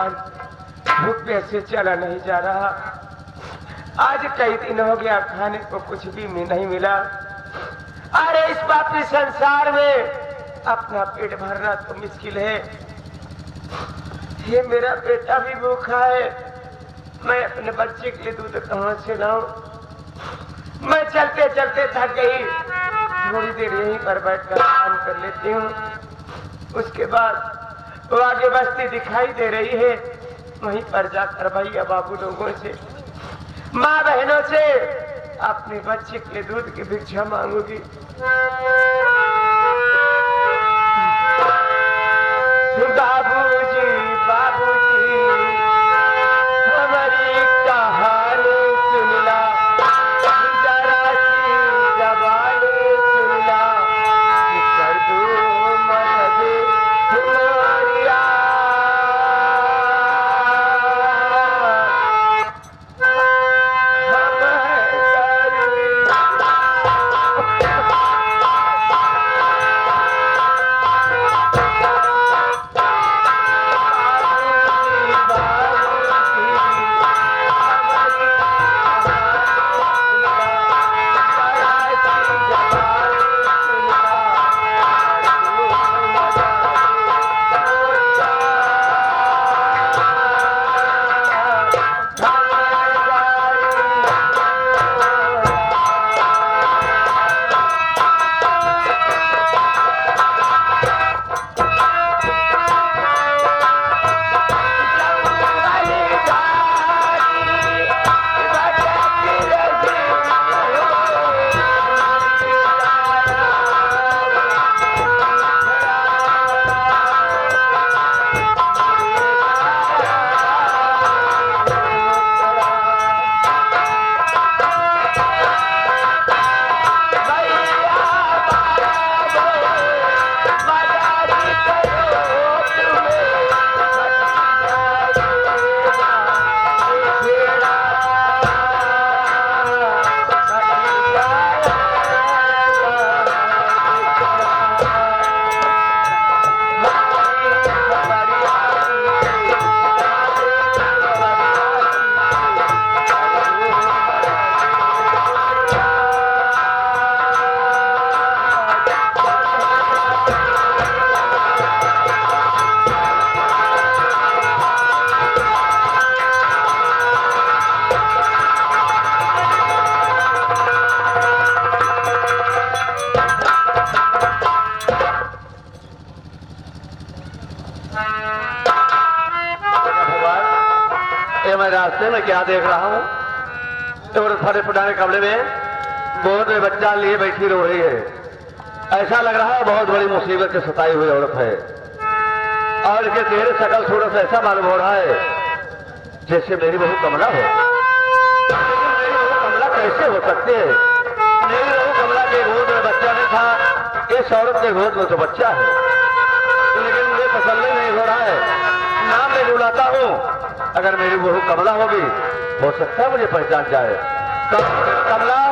भगवान, भूख से चला नहीं जा रहा। आज कई दिन हो गया खाने को कुछ भी नहीं मिला। अरे इस पापी संसार में अपना पेट भरना तो मुश्किल है। ये मेरा बेटा भी भूखा है, मैं अपने बच्चे के लिए दूध कहाँ से लाऊं? मैं चलते चलते थक गई, थोड़ी देर यहीं पर बैठकर आराम कर लेती हूँ। उसके बाद वो आगे बस्ती दिखाई दे रही है, वहीं पर जाकर भैया बाबू लोगों से, माँ बहनों से अपने बच्चे के लिए दूध की भिक्षा मांगूंगी। बाबूजी बाबूजी हमारी कहानी सुन ला, जरा सी जबानी सुन ला, कर दूं मदद तुम्हारिया। मैं रास्ते में क्या देख रहा हूँ? और फटे फुटाने कपड़े में बहुत में बच्चा लिए बैठी रो रही है। ऐसा लग रहा है बहुत बड़ी मुसीबत से सताई हुई औरत है, और इसके चेहरे शकल सूरत से ऐसा मालूम हो रहा है जैसे मेरी बहू कमला हो। लेकिन मेरी बहू कमला कैसे हो सकती है? मेरी बहू कमला के गोद में बच्चा नहीं था, इस औरत के गोद में तो बच्चा है। लेकिन मुझे तसल्ली नहीं हो रहा है। नाम मैं बुलाता हूँ, अगर मेरी बहू कमला होगी हो सकता है मुझे पहचान जाए। कमला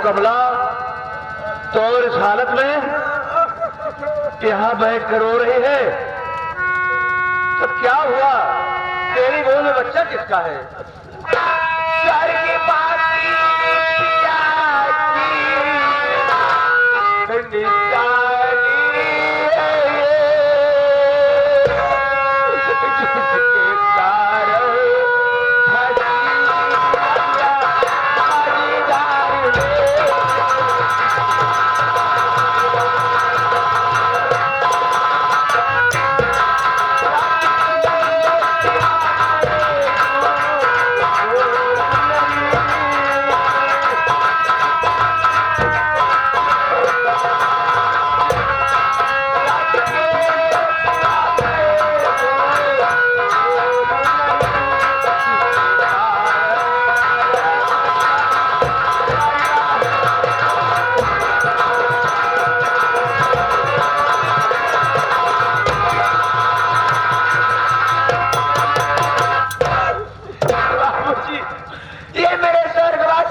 कमला तो इस हालत में यहां बैठ कर रो रही है, तो क्या हुआ? तेरी बहू में बच्चा किसका है? घर की बाती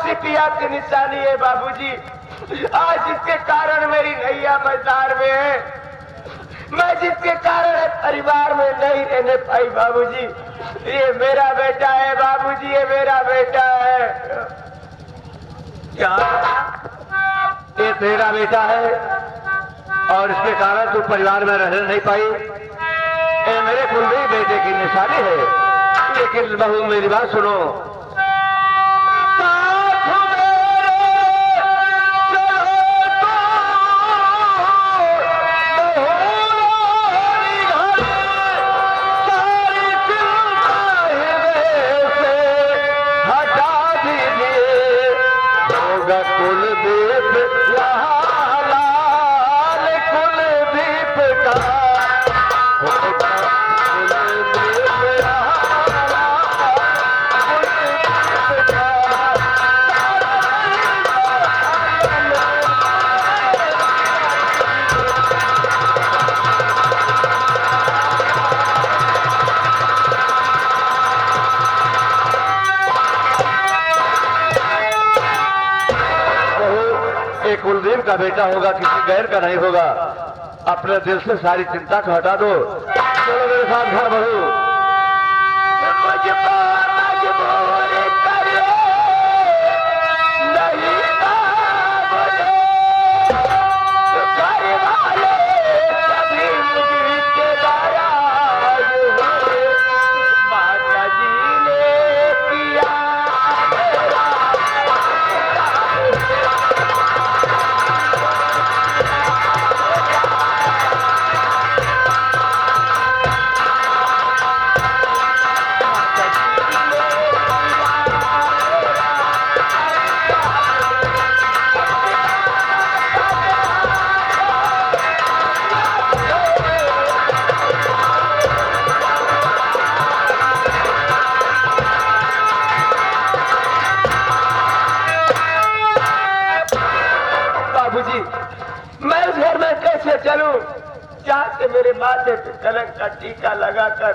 सिपिया की निशानी है बाबूजी। आज जिसके कारण मेरी नैया मझधार में है, मैं जिसके कारण परिवार में नहीं रहने पाई बाबूजी, ये मेरा बेटा है बाबूजी, ये मेरा बेटा है। क्या ये तेरा बेटा है और इसके कारण तू परिवार में रह नहीं पाई? ये मेरे कुलदेव बेटे की निशानी है। लेकिन बहू मेरी बात सुनो, कुलदेव का बेटा होगा, किसी गैर का नहीं होगा। अपने दिल से सारी चिंता को हटा दो। चलो मेरे साथ घर बहू। मैं उस घर में कैसे चलूं जहां से मेरे माथे पे कलंक का टीका लगाकर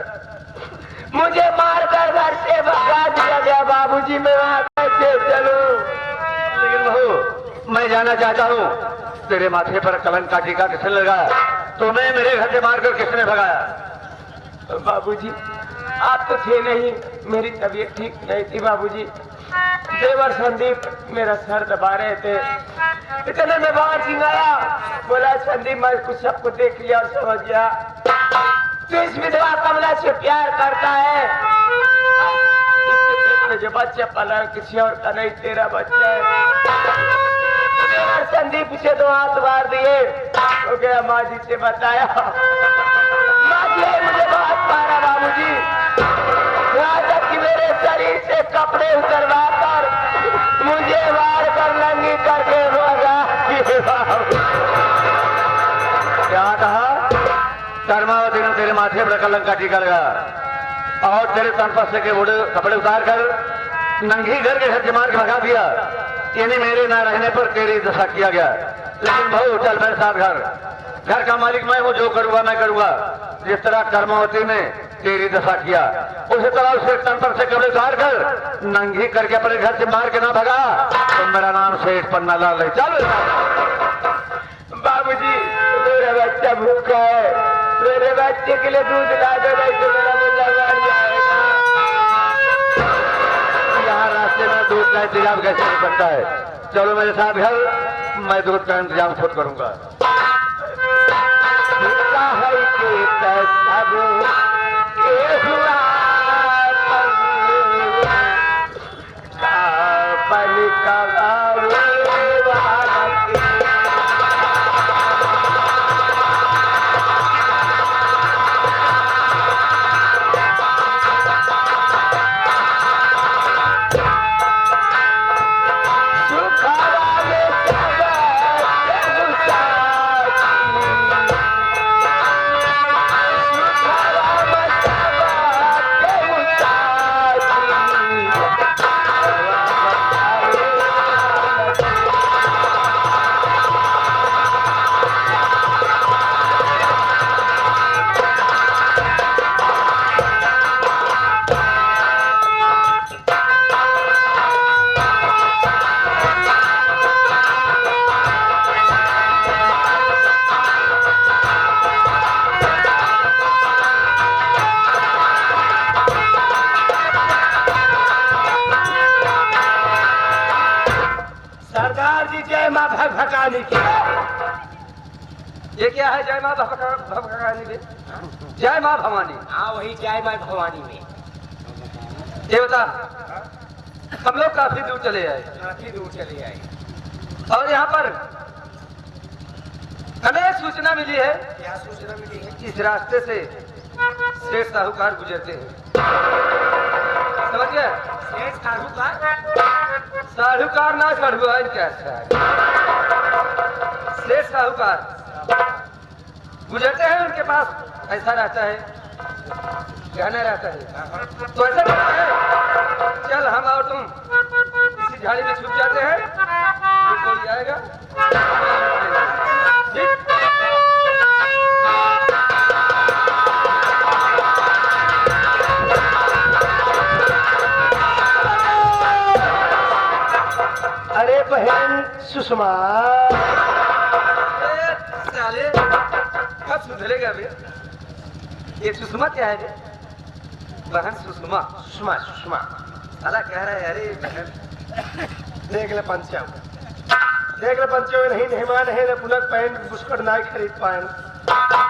मुझे मारकर घर से भगा दिया गया बाबूजी। मैं वहां कैसे चलूं? लेकिन बहू मैं जानना चाहता हूँ, तेरे माथे पर कलंक का टीका किसने लगाया? तुम्हें मेरे घर से मारकर किसने भगाया? बाबूजी आप तो थे नहीं, मेरी तबीयत ठीक नहीं थी बाबूजी। देवर संदीप मेरा सर दबा रहे थे, इतने में बाहर सिंह आया, बोला संदीप मैं कुछ सबको देख लिया और समझ गया, तो इस विधवा कमला से प्यार करता है। इसके पेट में जो बच्चा पला किसी और का नहीं, तेरा बच्चा है। संदीप से 2 हाथ मार दिए, हो गया। माँ जी से बताया, माँ जी मुझे बहुत मारा बाबूजी, यहाँ तक कि मेरे शरीर से कपड़े उतरवा कर मुझे मार कर नंगी करके भगा। क्या कहा? कर्मावती ने तेरे माथे पर कलंक का टीका लगा और तेरे तन पर से के बूढ़े कपड़े उतार कर नंगी घर के घर से मार के भगा दिया। यानी मेरे न रहने पर तेरी दशा किया गया। लेकिन बहू चल मेरे साथ घर का मालिक मैं हूँ, जो करूंगा मैं करूंगा। जिस तरह कर्मावती ने तेरी दशा किया, उसी तरह उसके तन पर से कपड़े उतार कर नंगी करके अपने घर से मार के ना भगा तो मेरा नाम सेठ पन्ना लाल है। चल बाबूजी मेरा बच्चा भूखा है, मेरे बच्चे के लिए दूध ला दो, नहीं तो मेरा मुल्ला मर जाएगा। यहाँ रास्ते में दूध का इंतजाम कैसे हो सकता है? चलो मेरे साथ घर, मैं दूध का इंतजाम खुद करूंगा। सुखा माँ भगभगानी की। ये क्या है जय माँ भवानी में? जय माँ भवानी। हाँ वही जय माँ भवानी में। ये बता, हम लोग काफी दूर चले आए, काफी दूर चले आए और यहाँ पर हमें एक सूचना मिली है। क्या सूचना मिली है? इस रास्ते से सेठ साहूकार गुजरते हैं। समझ गए? सेठ साहूकार? साहूकार ना साहूकार क्या? सेठ साहूकार गुजरते हैं, उनके पास ऐसा रहता है, गहना रहता है। तो ऐसा करता है, चल हम और तुम इसी झाड़ी में छुप जाते हैं, ये कोई आएगा। ठीक? अरे बहन सुषमा, साले कब सुधरेगा बे? ये सुषमा क्या है बे? बहन सुषमा। सुषमा सुषमा साला कह रहा है अरे बहन। देख ले पंचम, नहीं मेहमान है न पुनः पैंट बुस्कट ना खरीद पाए,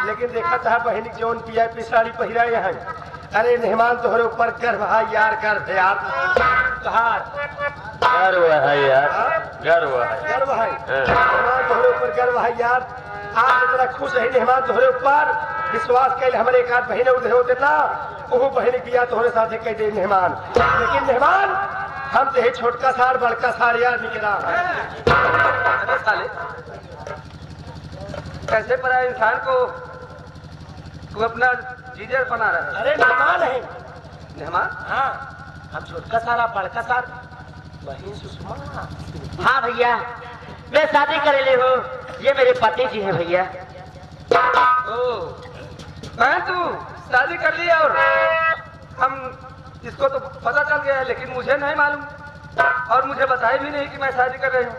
लेकिन देखा था बहनी जौन पी साड़ी पहिरा है। अरे मेहमान तोहरे ऊपर गर्व है यार, गर्व है यार तोहार, गर्व है यार, गर्व है। गर्व है मेहमान तोहरे ऊपर, गर्व है यार। आज इतना खुश है मेहमान तोहरे ऊपर, विश्वास कैल हमारे एक आध बहने उधर होते ना, वो बहनी पिया तोहरे साथ कह दे मेहमान। लेकिन मेहमान हम तो है छोटका सार बड़का सार यार निकला। अरे साले कैसे परा इंसान को तू अपना जीजर बना रहा है? अरे मेहमान है। मेहमान? हाँ हम छोटका सारा बड़का सार बहन सुषमा। हाँ भैया, मैं शादी करेले हूँ, ये मेरे पति जी हैं भैया। ओ बहन तू शादी कर ली, और हम इसको तो पता चल गया है, लेकिन मुझे नहीं मालूम और मुझे बताया भी नहीं कि मैं शादी कर रही हूँ।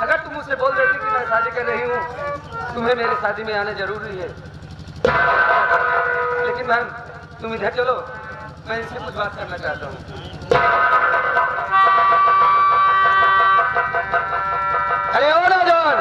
अगर तुम मुझसे बोल देती कि मैं शादी कर रही हूँ, तुम्हें मेरी शादी में आना जरूरी है। लेकिन बहन तुम इधर चलो, मैं इनसे कुछ बात करना चाहता हूँ। अरे ओ नौजवान,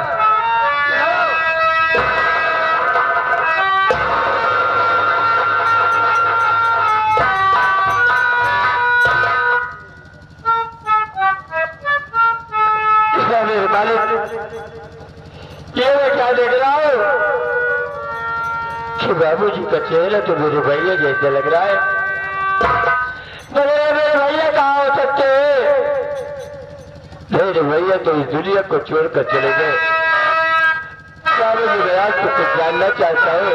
ये मैं क्या देख रहा हूँ कि बाबू जी का चेहरा तो मेरे भैया जैसे लग रहा है। मेरे भैया कहाँ हो सकते हैं? मेरे भैया तो इस दुनिया को छोड़कर चले गए। बाबू जी मैं आज कुछ जानना चाहता हूँ।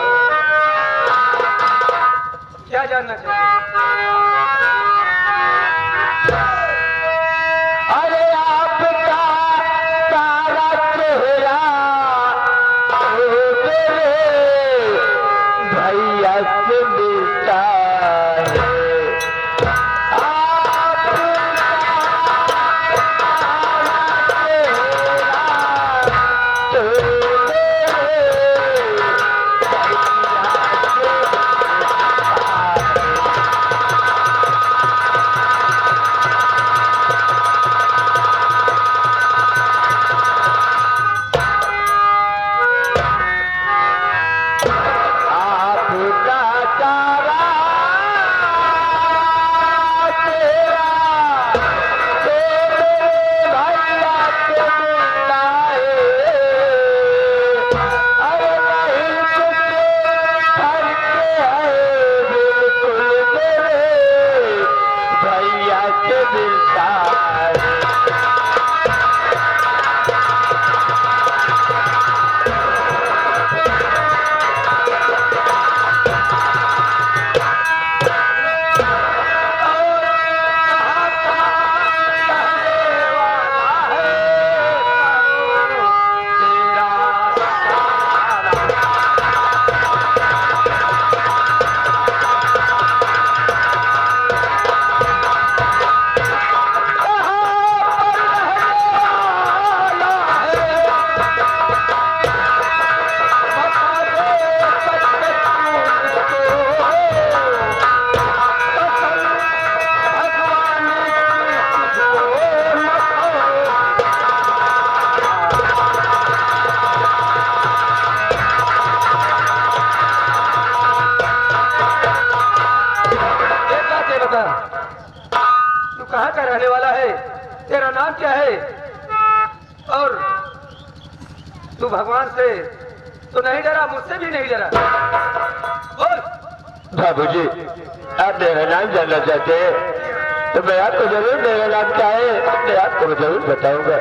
क्या जानना चाहते? अरे आपका सारा चेहरा मेरे भैया से मिलता है। तू कहाँ का रहने वाला है? तेरा नाम क्या है? और तू भगवान से तो नहीं डरा, मुझसे भी नहीं डरा? बोल। बाबूजी, आप मेरा नाम जानना चाहते हैं तो मैं आपको जरूर मेरा नाम क्या है मैं आपको जरूर बताऊंगा।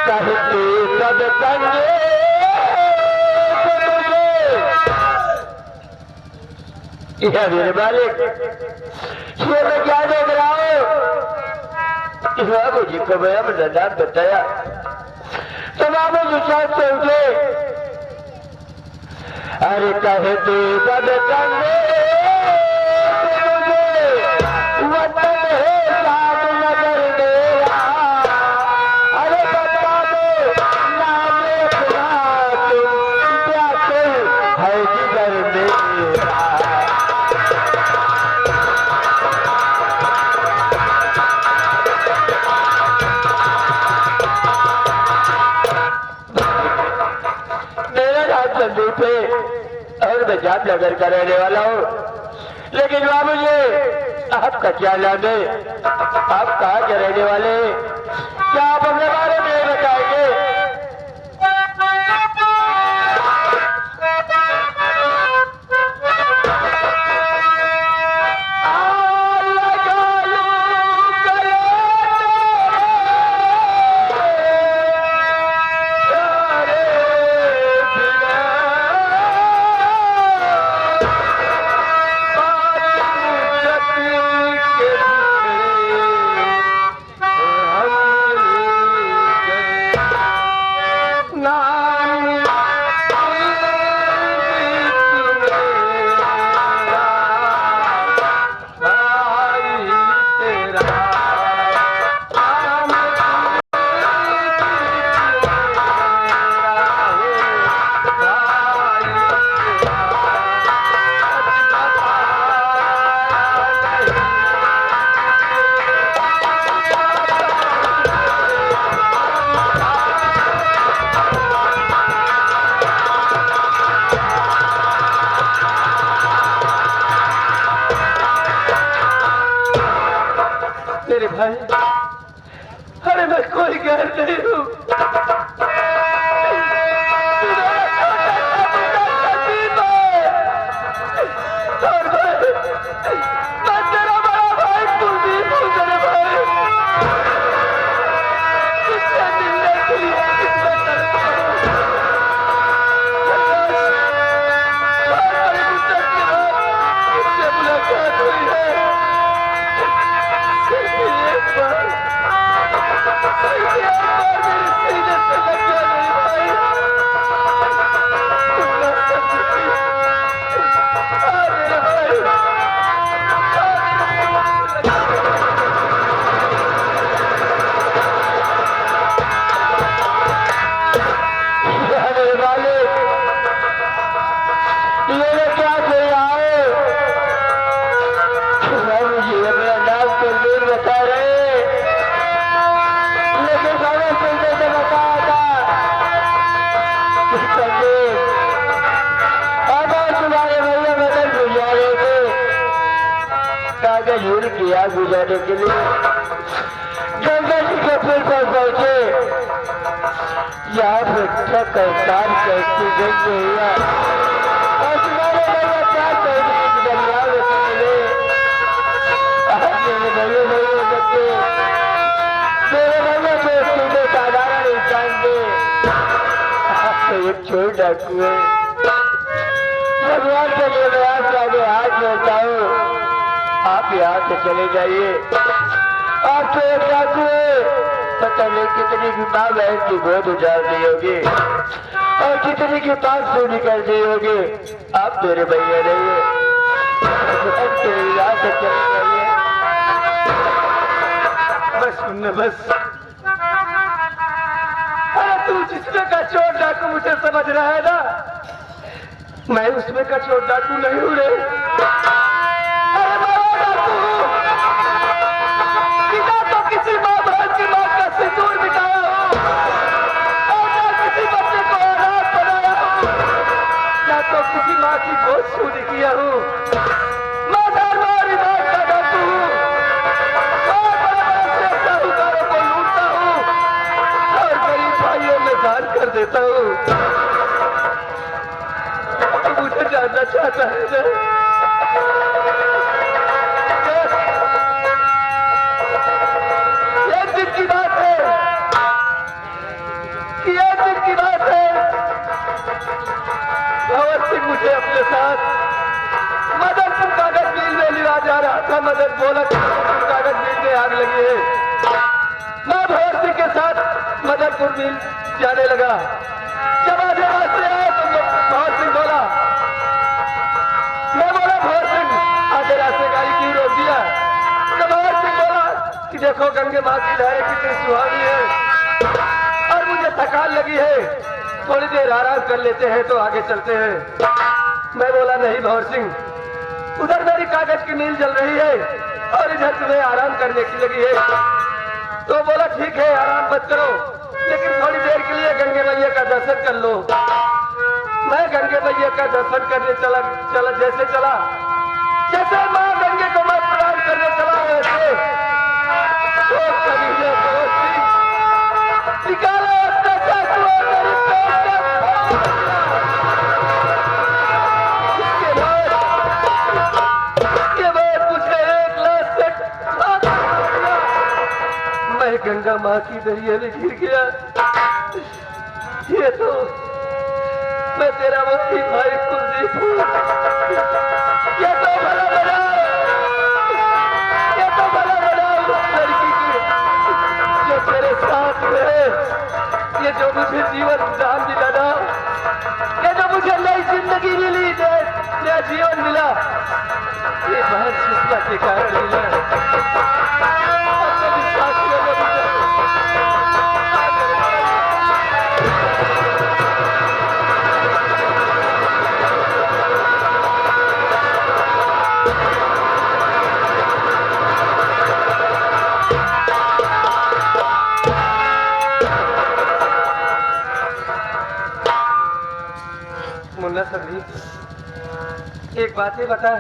कहते सब संगे यह मेरे मालिक, ये मैं क्या देख रहा हूँ? इस बाबू जी को मैं अपना नाम बताया तो बाबू जी साथ से उठे। अरे कहते सब संगे वतन है साथ नगर मेरा, अरे बता दो नाम खुदा तुम क्या है जिगर मेरा। संदीप है और मैं जामनगर का रहने वाला हूँ, लेकिन बाबूजी आपका क्या नाम है? आप कहाँ के रहने वाले हैं? क्या आप अपने बारे में बताएंगे? मेरे भाई, अरे मैं कोई गैर नहीं हूँ। मैं तेरा बड़ा भाई कुलदीप हूँ। मेरे भाई, तुझसे मिलने के लिए कितना तड़पा हूँ। बहुत बड़ी मुद्दत के बाद तुझसे मुलाकात हुई है। किया गुजारने के लिए गंगा जी के पुल पर पहुंचे। यहाँ पे ट्रक और कार का एक्सीडेंट हुआ और तुम्हारे भैया क्या कहने की दरिया में चले। मेरे भैया बच्चे, मेरे भैया को सीधे साधारण इंसान थे, आपको एक छोड़ डाकू है। भगवान के लिए मैं आपके आगे हाथ जोड़ता हूँ, आप यहाँ से चले जाइए। आप तो एक डाकू है, पता नहीं कितनी की माँ बहन की गोद उजाड़ दी होगी और कितनी की पास पूरी कर दी होगी। आप मेरे भैया नहीं है, यहाँ से चले जाइए। बस सुनने बस। अरे तू जिसमें का चोर डाकू मुझे समझ रहा है ना, मैं उसमें का चोर डाकू नहीं हूँ रे। अरे मैं डाकू हूँ, बिना तो किसी माँ बहन की माँ का सिंदूर मिटाया हूँ और ना किसी बच्चे को अनाथ बनाया हूँ, ना तो किसी माँ की गोद सूनी किया हूँ। मैं दरबारी बात का डरता हूँ, मैं बड़े-बड़े से साहूकारों को लूटता हूँ और गरीब भाइयों में दान कर देता हूँ। मुझे जानना चाहता है ना? एक दिन की बात है, एक दिन की बात है, भंवर सिंह मुझे अपने साथ मदनपुर कागज मिल में लिया जा रहा था। मदन बोला कि मदनपुर कागज मिल में आग लगी है। मैं भंवर सिंह के साथ मदनपुर मिल जाने लगा। जब आधे रास्ते आए तो भंवर सिंह बोला, मैं बोला भंवर सिंह आधे रास्ते गाड़ी क्यों रोक दिया? तो भंवर सिंह बोला कि देखो गंगे माँ की लहरें कितनी सुहानी है और मुझे थकान लगी है, थोड़ी देर आराम कर लेते हैं तो आगे चलते हैं। मैं बोला नहीं भंवर सिंह, उधर मेरी कागज की मिल जल रही है और इधर तुम्हें आराम करने की लगी है। तो बोला ठीक है आराम मत करो, लेकिन थोड़ी देर के लिए गंगे मैया का दर्शन कर लो। मैं गंगे मैया का दर्शन करने चला जैसे माँ गंगे को मैं प्रणाम करने चला वैसे तो कबीले दोस्ती निकालो अपना चाकू और मेरी पेट का फाड़ दिया। इसके बाद मुझे एक लाश से खाक कर दिया। मैं गंगा माँ की दरिया में गिर गया। ये तो मैं तेरा वही भाई कुलदीप हूँ। ये तो भला बना उस लड़की की जो तेरे साथ है, ये जो मुझे जीवन दान मिला ना, ये जो मुझे नई जिंदगी मिली, नया जीवन मिला, ये बहन शीतला के कारण मिला। अपने साथियों ने मुझे मुन्ना संदीप, एक बात ही बता,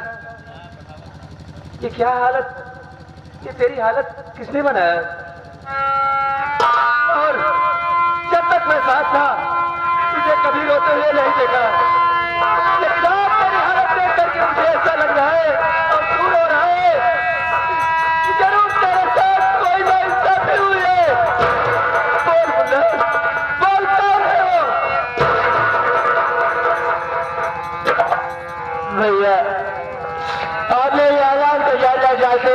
ये क्या हालत, ये तेरी हालत किसने बनाया? और जब तक मैं साथ था तुझे कभी रोते हुए नहीं देखा, लेकिन आज तेरी हालत देख करके मुझे ऐसा लग रहा है और तू रो रहा है कि जरूर तेरे साथ कोई नाइंसाफी हुई है। बोल मुन्ना, बोल कौन है वो? भैया आप मेरी हालात को जानना चाहते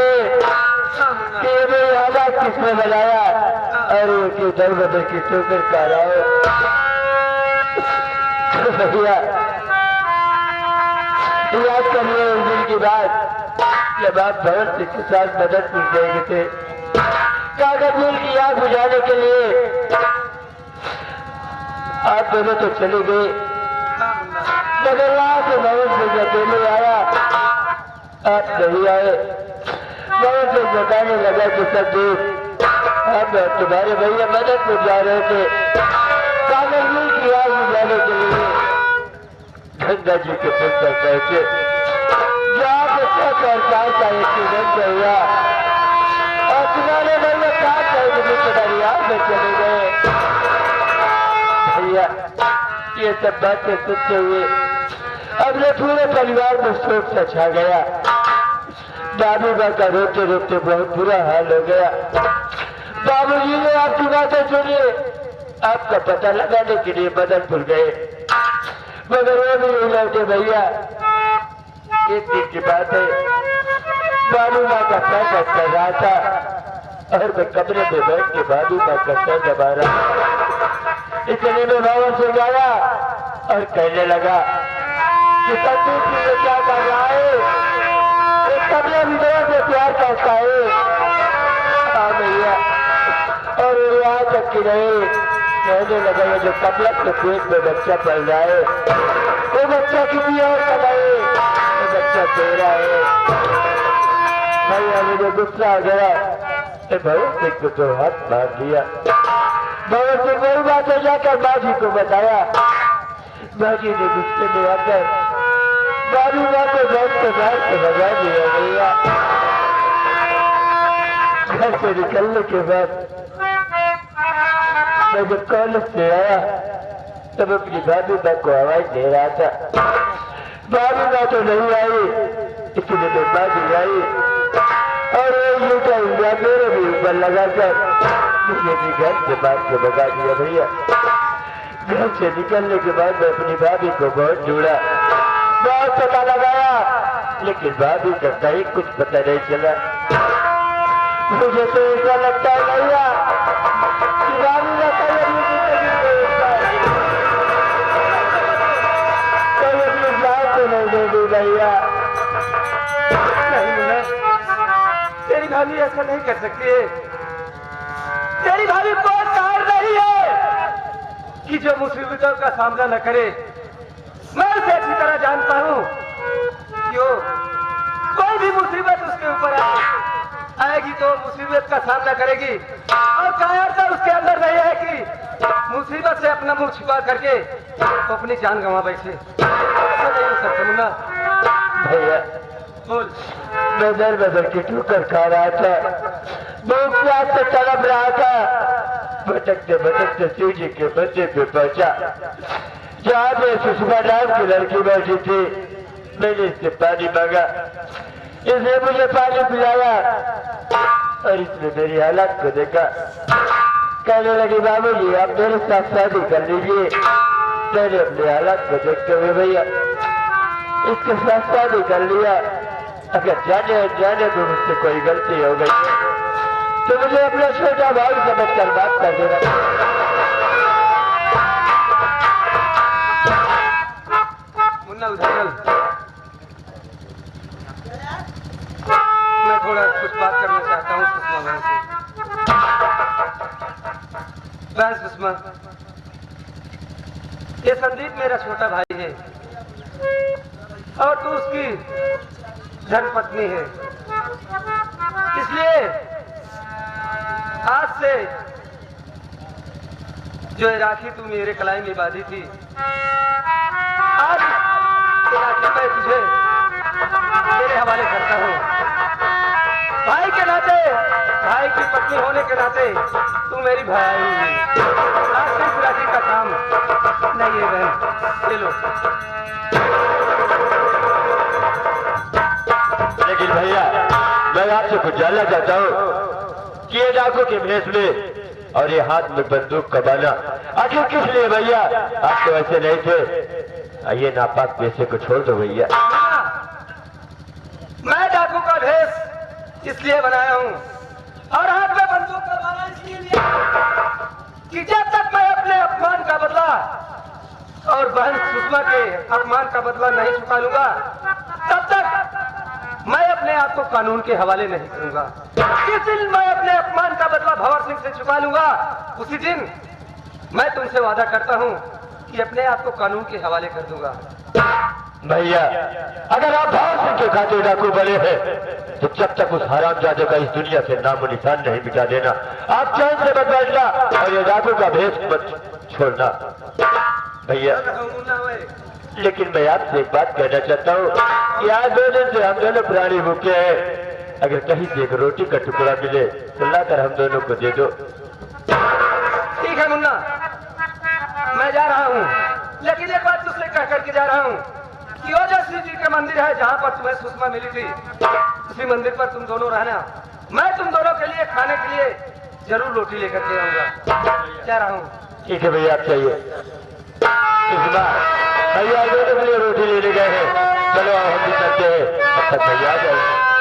कि ये मेरी हालात किसने बनाया और उनके दर बदर की ठोकर खा रहा है। भैया याद करिए उस दिन की बात जब आप भंवर सिंह के साथ मदनपुर गए थे कागज मिल की आग बुझाने के लिए। आप दोनों तो चले गए, मगर वहां से भंवर सिंह अकेले आया, आप नहीं आए। भंवर सिंह बताने लगा कि सब देख हम तुम्हारे भैया मदनपुर जा रहे थे कागज मिल की आग बुझाने के लिए। गंगा जी के पुल पर पहुंचे, जहाँ पे ट्रक और कार का एक्सीडेंट हुआ और तुम्हारे भैया कार का दरिया में चले गए। भैया ये सब बातें सुनते हुए अपने पूरे परिवार में शोक सा छा गया। बाबू माँ का रोते रोते बहुत बुरा हाल हो गया। बाबूजी ने आपकी बातें सुनी, आपका पता लगाने के लिए बदनपुर गए, मगर वो भी नहीं लौटे। भैया एक दिन की बात है, बाबू माँ का सर दर्द कर रहा था और मैं कमरे में बैठ के बाबू माँ का सर दबा रहा। इतने में भंवर सिंह आया और कहने लगा कि संदीप जी ये क्या कर रहा है, एक कमरे विधवा से प्यार करता है। हाँ भैया, और यहाँ तक कि नहीं कहने लगा ये जो कमला के पेट में बच्चा पल रहा है वो बच्चा किसी और का नहीं, वो बच्चा तेरा है। भैया मुझे गुस्सा आ गया, भंवर सिंह को तो हाथ मार दिया। भंवर सिंह वही बातें जाकर बाजी को बताया। बाजी ने गुस्से में आकर बाबू माँ को बहुत सजा से निकलने के बाद मैं जब कॉलेज से आया तब अपनी भाभी माँ को आवाज दे रहा था। भाभी माँ तो नहीं आई, इसलिए मैं भाभी आई और ये कहेंगे मेरे भी ऊपर लगाकर मुझे भी घर से बात के भगा दिया। भैया घर से निकलने के बाद मैं अपनी भाभी को बहुत ढूंढा, बहुत पता लगाया, लेकिन भाभी का कहीं कुछ पता नहीं चला। मुझे तो ऐसा लगता है भैया कि भाभी का कहीं अपनी जान को नहीं दे दी। भैया नहीं मुन्ना, तेरी भाभी ऐसा नहीं कर सकती है। तेरी भाभी बहुत कार नहीं है कि जो मुसीबतों का सामना न करे। मैं उसे अच्छी तरह जानता हूँ। क्यों कोई भी मुसीबत उसके ऊपर आएगी तो मुसीबत का सामना करेगी, और कायरता उसके अंदर नहीं है कि मुसीबत से अपना मुंह छिपा करके तो अपनी जान गंवा बैठे। ऐसा नहीं हो सकता मुन्ना। भैया बोल। मैं दर बदर की ठोकर खा रहा था, भूख प्यास से तड़प रहा था। भटकते भटकते शिव जी के मंदिर पे पहुंचा, जहाँ पे सुषमा नाम की लड़की बैठी थी। मैंने इससे पानी मांगा, इसने मुझे पानी पिलाया और इसने मेरी हालत को देखा। कहने लगी बाबू जी आप मेरे साथ शादी कर लीजिए। मैंने अपनी हालत को देखते हुए भैया इसके साथ शादी कर लिया। अगर जाने को मुझसे कोई गलती हो गई तो मुझे अपना छोटा भाई समझ कर बात कर देना। मुन्ना उधर चल, मैं थोड़ा कुछ बात करना चाहता हूँ सुषमा बहन से। बहन सुषमा, ये संदीप मेरा छोटा भाई है और तू उसकी धर्मपत्नी है। इसलिए आज से जो राखी तू मेरे कलाई में बांधी थी, आज ये राखी मैं तुझे तेरे हवाले करता हूँ। भाई के नाते, भाई की पत्नी होने के नाते तू मेरी भाई है। आज से इस राखी का काम नहीं है बहन, ले लो। लेकिन भैया मैं आपसे कुछ जानना चाहता हूँ कि ये डाकू के भेष में और ये हाथ में बंदूक का बाना आखिर किस लिए भैया? आप तो ऐसे नहीं थे। ये नापाक पैसे को छोड़ दो भैया। मैं डाकू का भेष इसलिए बनाया हूँ और हाथ में बंदूक का बाना इसलिए लिया कि जब तक मैं अपने अपमान का बदला और बहन सुषमा के अपमान का बदला नहीं चुका लूंगा, तब तक मैं अपने आप को कानून के हवाले नहीं करूंगा। जिस दिन मैं अपने अपमान का बदला भंवर सिंह से चुका लूंगा, उसी दिन मैं तुमसे वादा करता हूं कि अपने आप को कानून के हवाले कर दूंगा। भैया अगर आप भंवर सिंह के खाते डाकू बने हैं तो जब तक उस हरामजादे का इस दुनिया से नामो निशान नहीं मिटा देना, आप चैन से मत बैठना और ये डाकू का भेष मत छोड़ना भैया। लेकिन मैं आपसे एक बात कहना चाहता हूँ कि आज 2 दिन से हम दोनों प्राणी भूखे हैं। अगर कहीं से एक रोटी का टुकड़ा मिले तो लाकर हम दोनों को दे दो। ठीक है मुन्ना, मैं जा रहा हूँ, लेकिन एक बात तुझसे कह करके जा रहा हूँ कि ओजस्वी जी के मंदिर है जहाँ पर तुम्हें सुषमा मिली थी, उसी मंदिर पर तुम दोनों रहना। मैं तुम दोनों के लिए खाने के लिए जरूर रोटी लेकर के आऊंगा। जा रहा हूँ। ठीक है भैया, आप चाहिए इस बार भैया दोनों के लिए रोटी लेने गए हैं। चलो हम भी चलते हैं, अब तक भैया आ जाएंगे।